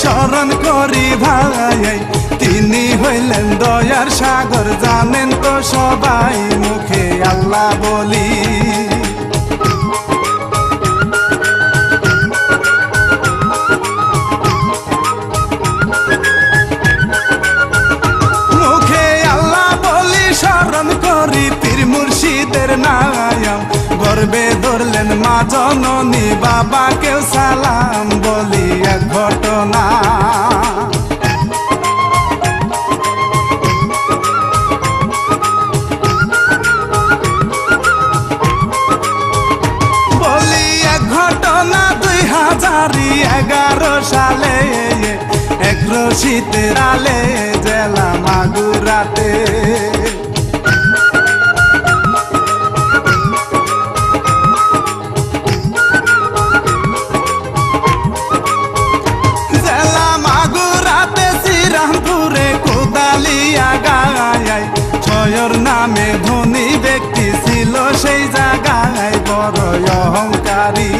স্মরণ করি ভাই, তিনি হইলেন দয়ার সাগর, জানেন তো সবাই, মুখে আল্লাহ বলি। মুখে আল্লাহ বলি, স্মরণ করি পীর মুর্শিদের নাম, গর্বে ধরলেন মা জননী, বাবাকেও সালাম, বলি এক ঘটনা। বলি এক ঘটনা 2011 সালে, এক রশিদের আলে জেলা মাগুরাতে। ছয়র নামে ধনী ব্যক্তি ছিল সেই জায়গায়, বড় অহংকারী।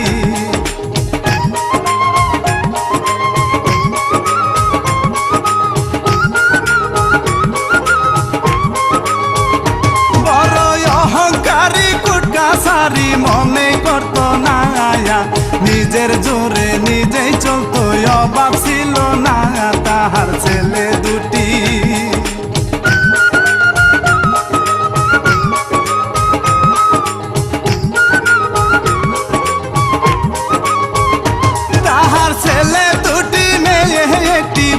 বড় অহংকারী কুটকাছারি, মনে করত না নিজের জোরে নিজেই চলতো, অভাব ছিল না তাহার ছেলে দুটি।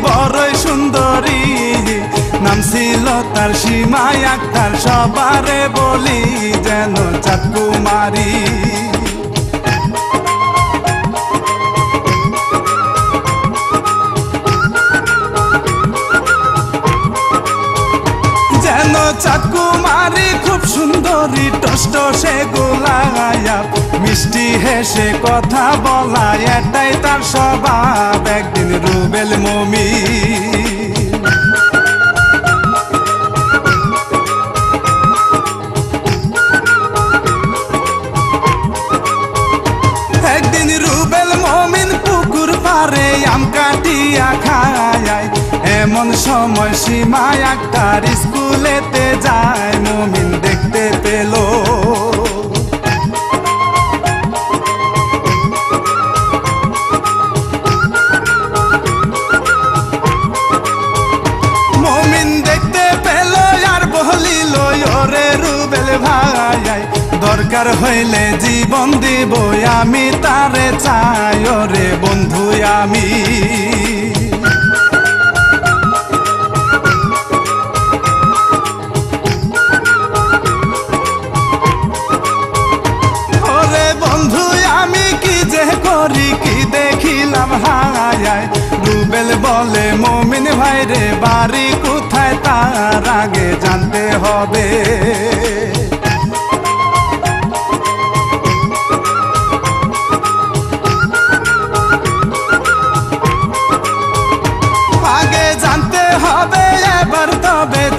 বড়ই সুন্দরী, নাম ছিল তার সীমা আক্তার, সবারে বলি যেন চাঁদ কুমারী। যেন চাঁদ কুমারী, খুব সুন্দরী, টসটসে গোলাপ, মিষ্টি হেসে কথা বলা, এটাই তার স্বভাব। একদিন রুবেল মুমিন পুকুর পারে আম কাটিয়া খায়, এমন সময় সীমা আক্তার স্কুলেতে যায়, মুমিন দেখতে পেল। দরকার হইলে জীবন দিব আমি, তারে চাই রে বন্ধু আমি। ওরে বন্ধু আমি কি যে করি, কি দেখিলাম হায়। রুবেল বলে মুমিন ভাই রে, বাড়ি কোথায় তার আগে জানতে হবে।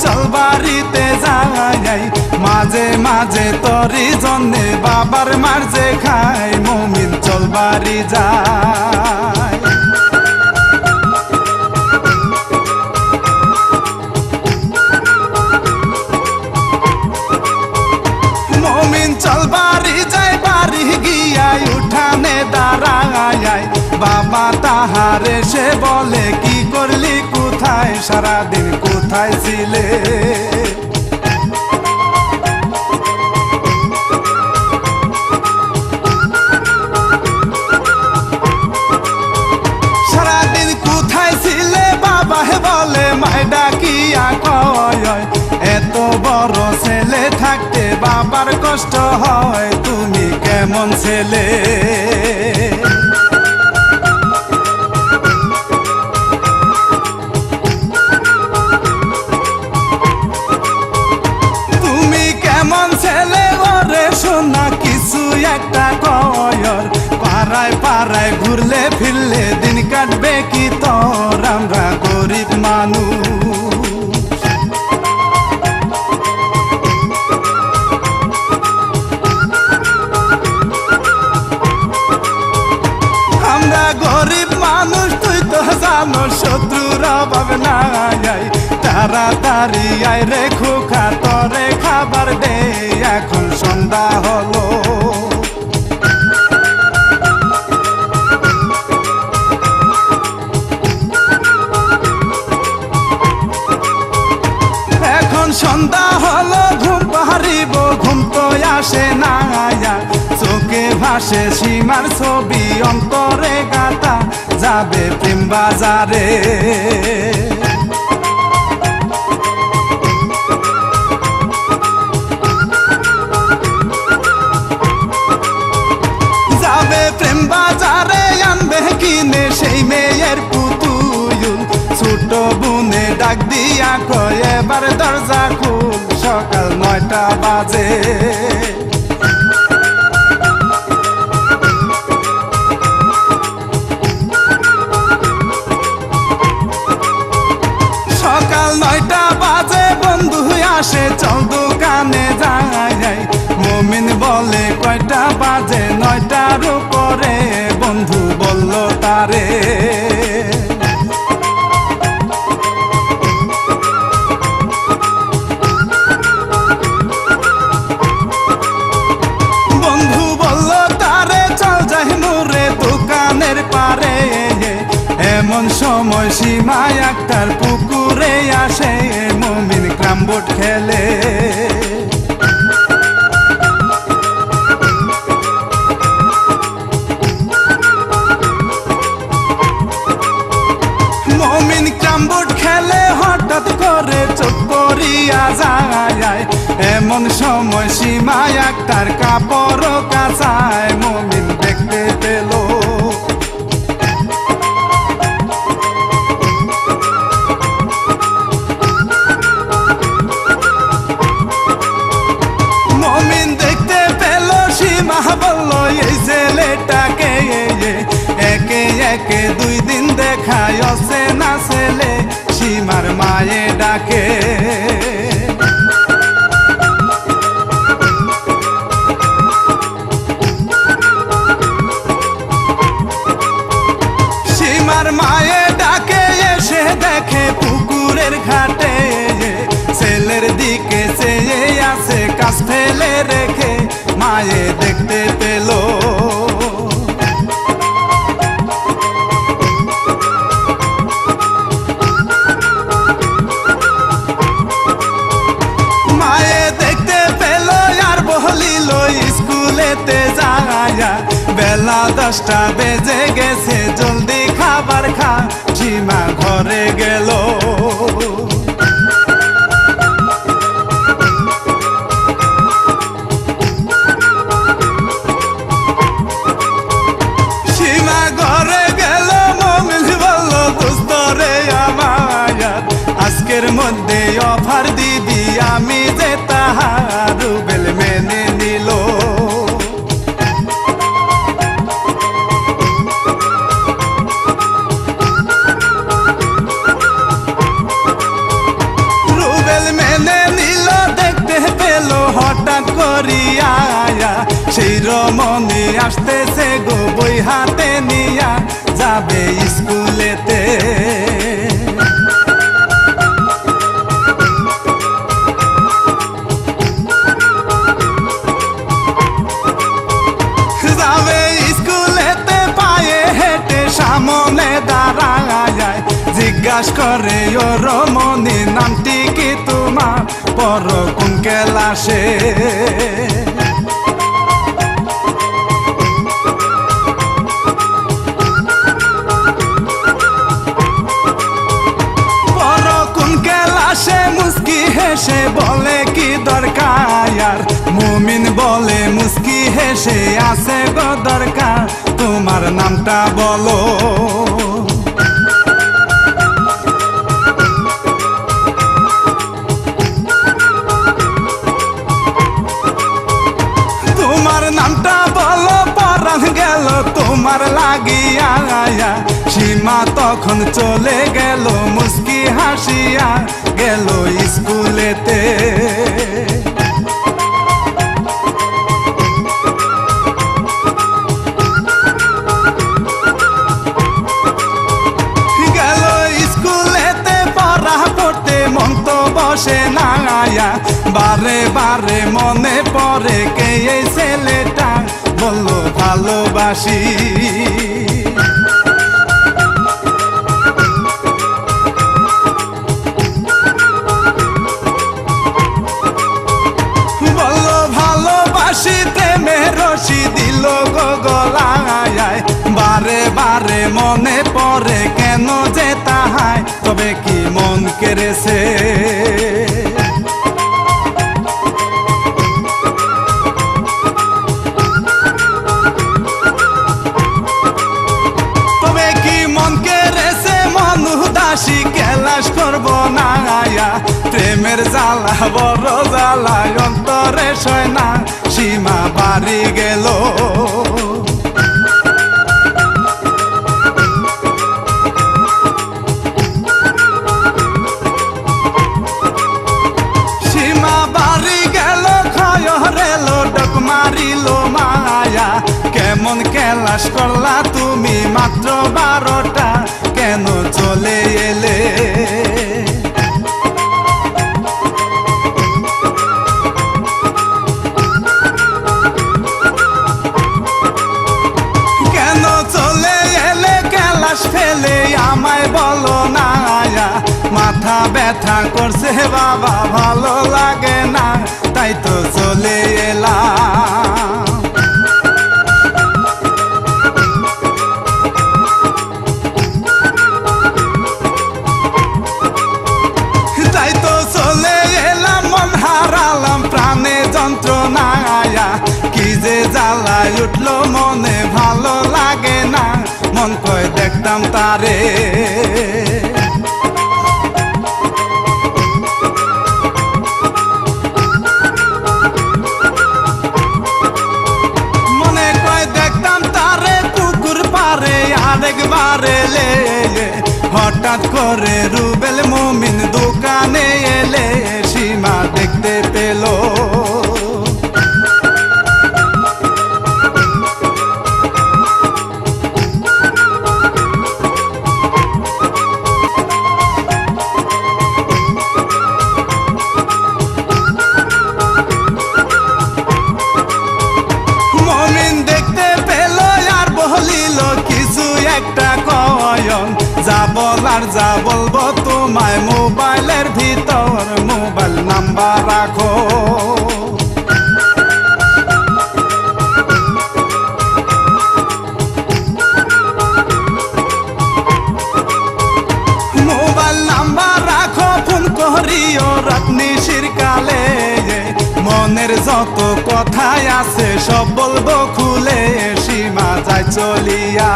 চল বাড়িতে যাই, মাঝে মাঝে তোরি জন্যে বাবার মারজে খাই, মুমিন চল বাড়ি যাই। মুমিন চল বাড়ি যাই, বাড়ি গিয়াই উঠানে দাঁড়াই, বাবা তাহারে সে বলে কি করলি কোথায়, সারাদিন কোথায় ছিলে। সারাদিন কোথায় ছিলে বাবা বলে, মাই ডাকিয়া কয়, এত বড় ছেলে থাকতে বাবার কষ্ট হয়, তুমি কেমন ছেলে। না কিছু একটা কয়র, পাড়ায় পাড়ায় ঘুরলে ফিরলে দিন কাটবে কি তোর, আমরা গরিব মানুষ। আমরা গরিব মানুষ, তুই তো যা জানো শত্রুর অভাব নাই, তাড়াতাড়ি আয় রে খোকা তরে খাবার দে, এখন সন্ধ্যা হলো। এখন সন্ধ্যা হলো ঘুম পাহারিব, ঘুম তো আসে না, চোখে ভাসে সীমার ছবি, অন্তরে গাথা যাবে প্রেম বাজারে। যাবে প্রেম বাজারে, আনবে কিনে সেই মেয়ের পুতুল, ছোট বুনে ডাক দিয়া কয় এবার দরজা খুল, সকাল 9টা বাজে। সকাল 9টা বাজে বন্ধু আসে, চল দোকানে যাই। মমিন বলে কয়টা বাজে, 9টার উপরে, বন্ধু বলল তারে। বন্ধু বলল তারে চল যাই মোরে দোকানের পারে, এমন সময় সীমা একটার পুকুরে আসে, মমিন ক্রামবোর্ড খেলে। মমিন ক্রামবোর্ড খেলে হঠাৎ করে চোখ পড়িয়া যায়, এমন সময় সীমা একটার কাপড় কাচায়, মমিন দেখতে পেল। মমিন দেখতে পেল, সীমা বলল এই ছেলেটাকে, একে একে 2 দিন দেখায় অচেনা ছেলে, সীমার মায়ে ডাকে। সীমার মায়ে ডাকে, এসে দেখে পুকুরের ঘাটে, ছেলের দিকে চেয়ে আছে কাজ ফেলে রেখে, মায়ে দেখতে পেল। মায়ে দেখতে পেল আর বলিল স্কুলেতে যায়া, বেলা 10টা বেজে গেছে, জলদি খাবার খা। সীমা ঘরে গেল। সীমা ঘরে গেল, মমিন বলল দোস্ত রে আমার, আজকের মধ্যে অফার দিবি আমি যে তাহার, রুবেল মেনে নিল। রুবেল মেনে নিল, দেখতে পেল হঠাৎ করিয়া, সেই রমণী আসতেছে গো বই হাতে নিয়া, যাবে স্কুলেতে। যাবে স্কুলেতে পায়ে হেঁটে সামনে দাঁড়ায়, জিজ্ঞাসা করে ও রমণী নামটি কি তোমার, পড়ো কোন ক্লাসে। পড়ো কোন ক্লাসে, মুস্কি হেসে বলে কি দরকার, মুমিন বলে মুস্কি হেসে আছে গো দরকার, তোমার নামটা বলো। তোমার নামটা বলো, পরাণ গেল তোমার লাগিয়া, সীমা তখন চলে গেল, মুস্কি হাসিয়া গেল স্কুলেতে। গেল বসে না আয়া, বারে বারে মনে পড়ে কে এই ছেলেটা বললো ভালোবাসি। বললো ভালোবাসি প্রেমের রশি দিল গো গলায়, বারে বারে মনে পড়ে কেন যে তাহাই, তবে কি মন কেড়েছে। তবে কি মন কেড়েছে মন উদাসী কেলাস করবো না আয়া, প্রেমের জ্বালা বড় জ্বালা অন্তরে সয় না, সীমা বাড়ি গেল। সীমা বাড়ি গেল ক্ষয় রেলো ডক মারিল মায়া, কেমন কেলাস করলা তুমি মাত্র 12টা, কেন চলে এলে। কেন চলে এলে কেলাস ফেলে আমায় বলো না আয়া, মাথা ব্যথা করছে বাবা ভালো লাগে না, তাই তো চলে এলাম। তাই তো চলে এলাম মন হারালাম প্রাণে যন্ত্রণা আয়া, কি যে জ্বালায় উঠলো মনে ভালো লাগে না, মন কয় দেখতাম তারে। মনে কয় দেখতাম তারে পুকুর পারে আরেকবারে এলে, হঠাৎ করে রুবেল মুমিন দোকানে এলে, সীমা দেখতে পেল। মুমিন দেখতে পেল আর বলিল কিছু একটা কয়ন, যা বলার যা বলবো তোমায় মোবাইলের ভিতর, মোবাইল নাম্বার রাখো। মোবাইল নাম্বার রাখো ফোন করিও রাতনি শিরকালে, মনের যত কথাই আছে সব বলবো খুলে, সীমা যায় চলিয়া।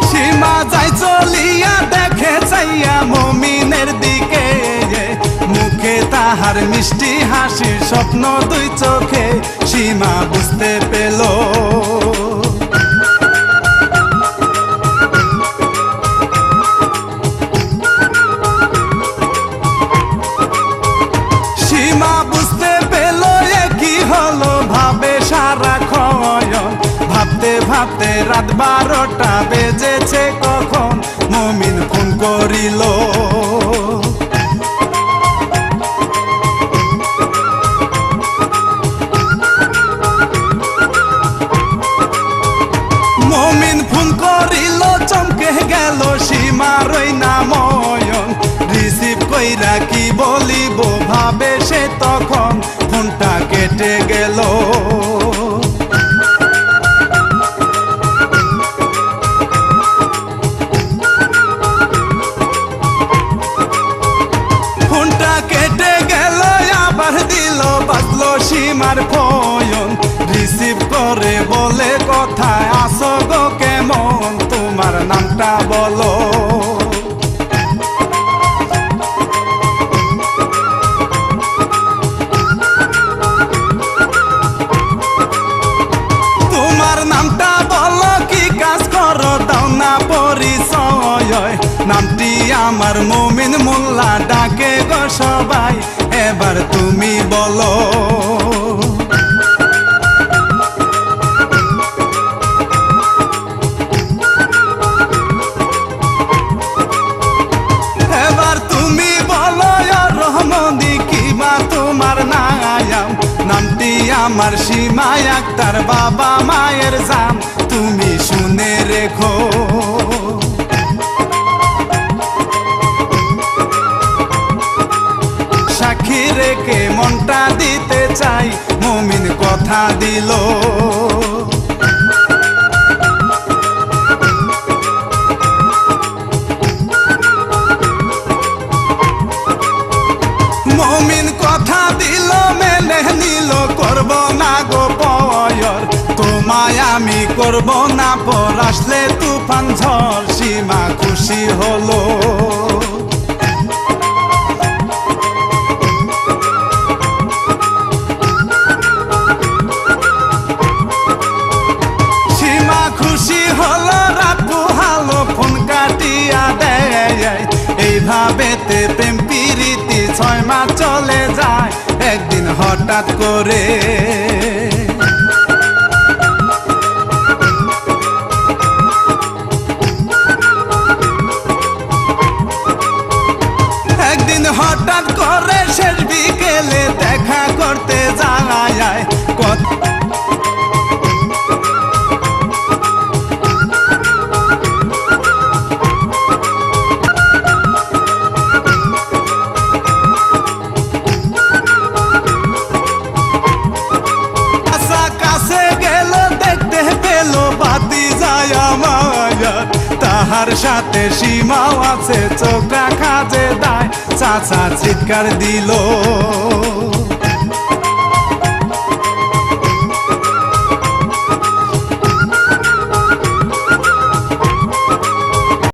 সীমা যায় চলিয়া দেখে চাইয়া মুমিনের দিকে, মুখে তাহার মিষ্টি হাসি স্বপ্ন দুই চোখে, সীমা বুঝতে পেল। সীমা বুঝতে পেল কি হলো ভাবে সারা ক্ষয়ন, ভাবতে ভাবতে রাত 12টা বেজেছে কখন, মুমিন ফোন করিল। মুমিন ফোন করিল চমকে গেল সীমার ওই নাময়ন, রিসিভ কইরা কি বলিব ভাবে সে তখন, ফোনটা কেটে গেল। ফোনটা কেটে গেল আবার দিল বাজলো সীমার ফোন, রিসিভ করে বলে কথায় আসো গো কেমন, তোমার নামটা বলো। তোমার নামটা বলো কি কাজ করো দাও না পরিচয়, নামটি আমার মুমিন মোল্লা ডাকে গো সবাই, এবার তুমি বলো। আমার সীমা আক্তার বাবা মায়ের জান তুমি শুনে রেখো। সাক্ষী রেখে মনটা দিতে চাই মুমিন কথা দিল। মুমিন কথা দিল মেনে নিল করব না গো পয়র তোমায় আমি করব না পর আসলে তুফান ঝড় সীমা খুশি হলো। সীমা খুশি হলো রাত পোহালো ফোন কাটিয়া দেয় এইভাবেতে প্রেম প্রীতি 6 মাস চলে যায় একদিন হঠাৎ করে একদিন হঠাৎ করে শেষ বিকেলে দেখা করতে যায় তাহার সাথে সীমাও আছে চোখ রাখা যে দায় চাচা চিৎকার দিল।